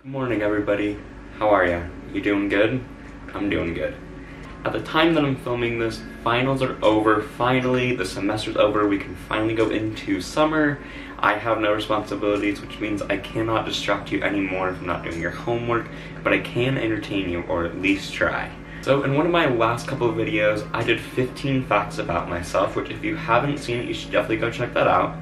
Good morning, everybody. How are ya? You doing good? I'm doing good. At the time that I'm filming this, finals are over. Finally, the semester's over. We can finally go into summer. I have no responsibilities, which means I cannot distract you anymore from not doing your homework, but I can entertain you, or at least try. So in one of my last couple of videos, I did 15 facts about myself, which if you haven't seen it, you should definitely go check that out.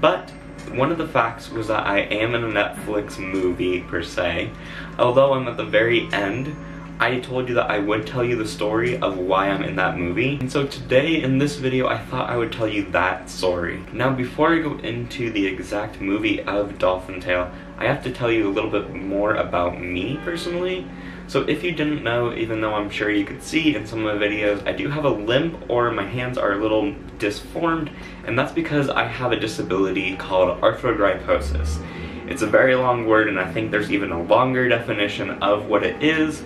But one of the facts was that I am in a Netflix movie, per se. Although I'm at the very end, I told you that I would tell you the story of why I'm in that movie. And so today, in this video, I thought I would tell you that story. Now, before I go into the exact movie of Dolphin Tale, I have to tell you a little bit more about me, personally. So if you didn't know, even though I'm sure you could see in some of my videos, I do have a limp, or my hands are a little disformed, and that's because I have a disability called arthrogryposis. It's a very long word, and I think there's even a longer definition of what it is,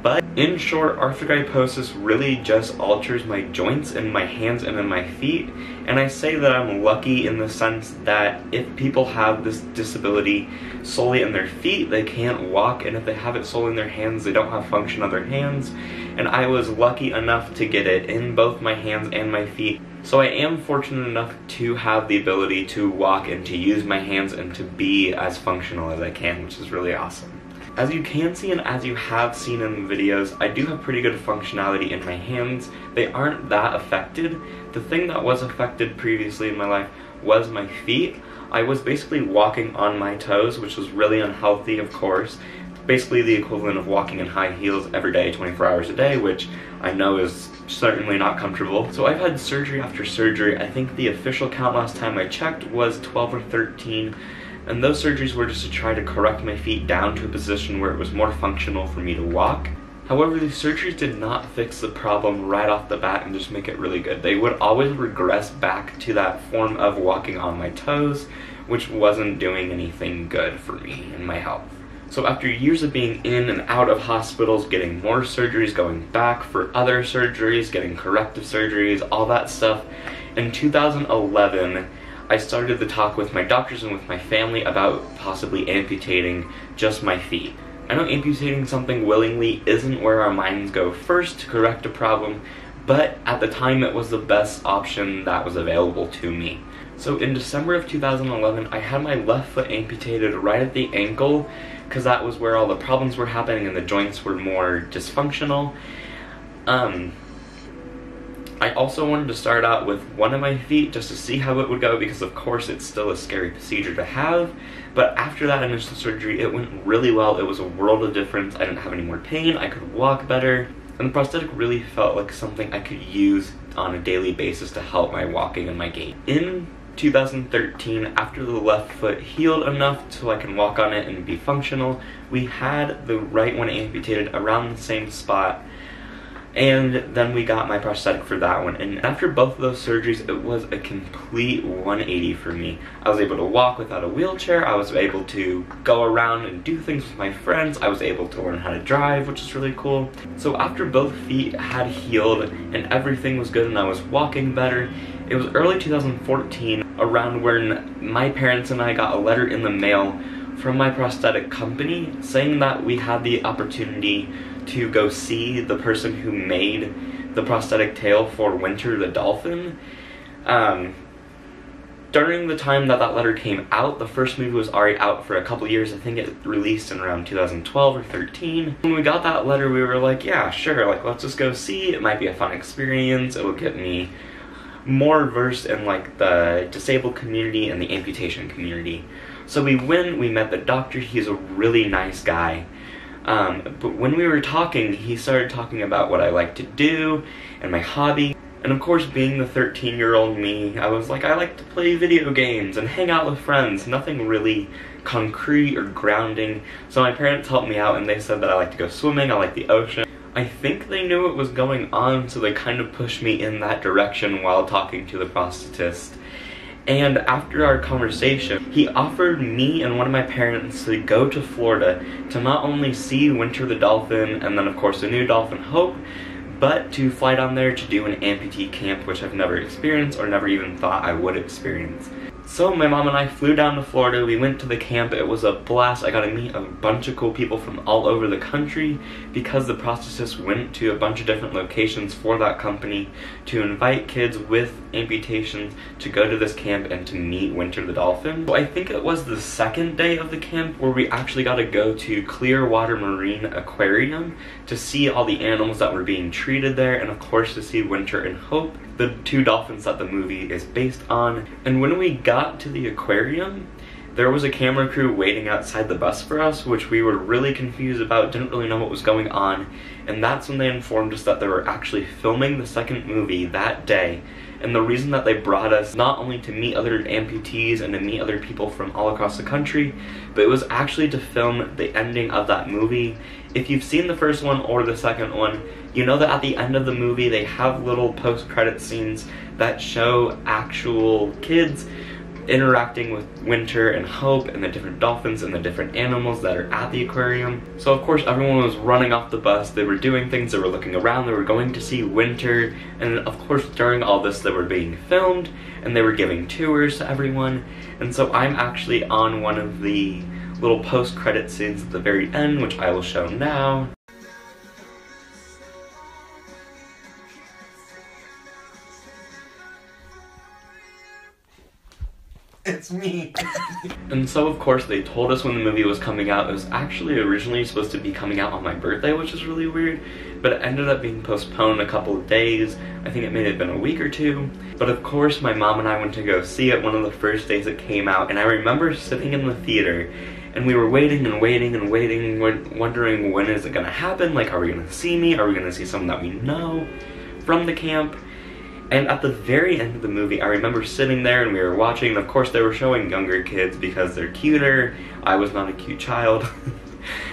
but in short, arthrogryposis really just alters my joints in my hands and in my feet, and I say that I'm lucky in the sense that if people have this disability solely in their feet, they can't walk, and if they have it solely in their hands, they don't have function of their hands, and I was lucky enough to get it in both my hands and my feet. So I am fortunate enough to have the ability to walk and to use my hands and to be as functional as I can, which is really awesome. As you can see and as you have seen in the videos, I do have pretty good functionality in my hands. They aren't that affected. The thing that was affected previously in my life was my feet. I was basically walking on my toes, which was really unhealthy, of course. Basically the equivalent of walking in high heels every day, 24 hours a day, which I know is certainly not comfortable. So I've had surgery after surgery. I think the official count last time I checked was 12 or 13. And those surgeries were just to try to correct my feet down to a position where it was more functional for me to walk. However, these surgeries did not fix the problem right off the bat and just make it really good. They would always regress back to that form of walking on my toes, which wasn't doing anything good for me and my health. So after years of being in and out of hospitals, getting more surgeries, going back for other surgeries, getting corrective surgeries, all that stuff, in 2011, I started the talk with my doctors and with my family about possibly amputating just my feet. I know amputating something willingly isn't where our minds go first to correct a problem, but at the time it was the best option that was available to me. So in December of 2011, I had my left foot amputated right at the ankle, because that was where all the problems were happening and the joints were more dysfunctional. I also wanted to start out with one of my feet just to see how it would go, because of course it's still a scary procedure to have, but after that initial surgery it went really well. It was a world of difference. I didn't have any more pain, I could walk better, and the prosthetic really felt like something I could use on a daily basis to help my walking and my gait. In 2013, after the left foot healed enough so I can walk on it and be functional, we had the right one amputated around the same spot. And then we got my prosthetic for that one, and after both of those surgeries, it was a complete 180 for me. I was able to walk without a wheelchair, I was able to go around and do things with my friends, I was able to learn how to drive, which is really cool. So after both feet had healed and everything was good and I was walking better, it was early 2014, around when my parents and I got a letter in the mail from my prosthetic company saying that we had the opportunity to go see the person who made the prosthetic tail for Winter the Dolphin. During the time that that letter came out, the first movie was already out for a couple years. I think it released in around 2012 or 13. When we got that letter, we were like, yeah, sure, like, let's just go see. It might be a fun experience. It will get me more versed in like the disabled community and the amputation community. So we went, we met the doctor. He's a really nice guy. But when we were talking, he started talking about what I like to do and my hobby. And of course, being the 13-year-old me, I was like, I like to play video games and hang out with friends. Nothing really concrete or grounding. So my parents helped me out and they said that I like to go swimming, I like the ocean. I think they knew what was going on, so they kind of pushed me in that direction while talking to the prosthetist. And after our conversation, he offered me and one of my parents to go to Florida to not only see Winter the Dolphin and then of course the new dolphin Hope, but to fly down there to do an amputee camp, which I've never experienced or never even thought I would experience. So my mom and I flew down to Florida, we went to the camp, it was a blast. I got to meet a bunch of cool people from all over the country because the prosthetists went to a bunch of different locations for that company to invite kids with amputations to go to this camp and to meet Winter the dolphin. So I think it was the second day of the camp where we actually got to go to Clearwater Marine Aquarium to see all the animals that were being treated there, and of course to see Winter and Hope, the two dolphins that the movie is based on. And when we got to the aquarium, there was a camera crew waiting outside the bus for us, which we were really confused about, didn't really know what was going on, and that's when they informed us that they were actually filming the second movie that day. And the reason that they brought us not only to meet other amputees and to meet other people from all across the country, but it was actually to film the ending of that movie. If you've seen the first one or the second one, you know that at the end of the movie they have little post-credit scenes that show actual kids interacting with Winter and Hope and the different dolphins and the different animals that are at the aquarium. So of course everyone was running off the bus, they were doing things, they were looking around, they were going to see Winter, and of course during all this they were being filmed and they were giving tours to everyone. And so I'm actually on one of the little post-credit scenes at the very end, which I will show now. It's me! And so of course they told us when the movie was coming out. It was actually originally supposed to be coming out on my birthday, which is really weird, but it ended up being postponed a couple of days. I think it may have been a week or two. But of course my mom and I went to go see it one of the first days it came out, and I remember sitting in the theater and we were waiting and waiting and waiting, wondering when is it gonna happen, like are we gonna see me, are we gonna see someone that we know from the camp? And at the very end of the movie, I remember sitting there and we were watching, and of course they were showing younger kids because they're cuter. I was not a cute child.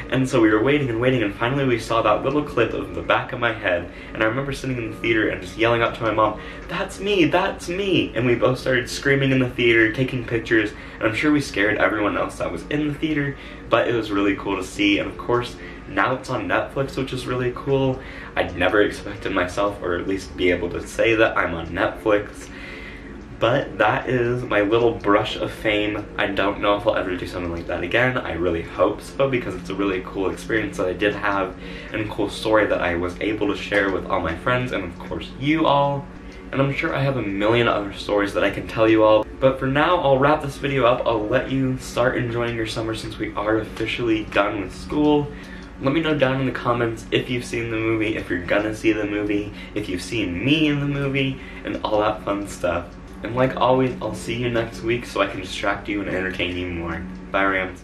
And so we were waiting and waiting, and finally we saw that little clip of the back of my head, and I remember sitting in the theater and just yelling out to my mom, "That's me, that's me!" And we both started screaming in the theater, taking pictures, and I'm sure we scared everyone else that was in the theater, but it was really cool to see. And of course, now it's on Netflix, which is really cool. I'd never expected myself, or at least be able to say that I'm on Netflix. But that is my little brush of fame. I don't know if I'll ever do something like that again. I really hope so, because it's a really cool experience that I did have, and a cool story that I was able to share with all my friends, and of course you all. And I'm sure I have a million other stories that I can tell you all. But for now, I'll wrap this video up. I'll let you start enjoying your summer since we are officially done with school. Let me know down in the comments if you've seen the movie, if you're gonna see the movie, if you've seen me in the movie, and all that fun stuff. And like always, I'll see you next week so I can distract you and entertain you more. Bye, Rams.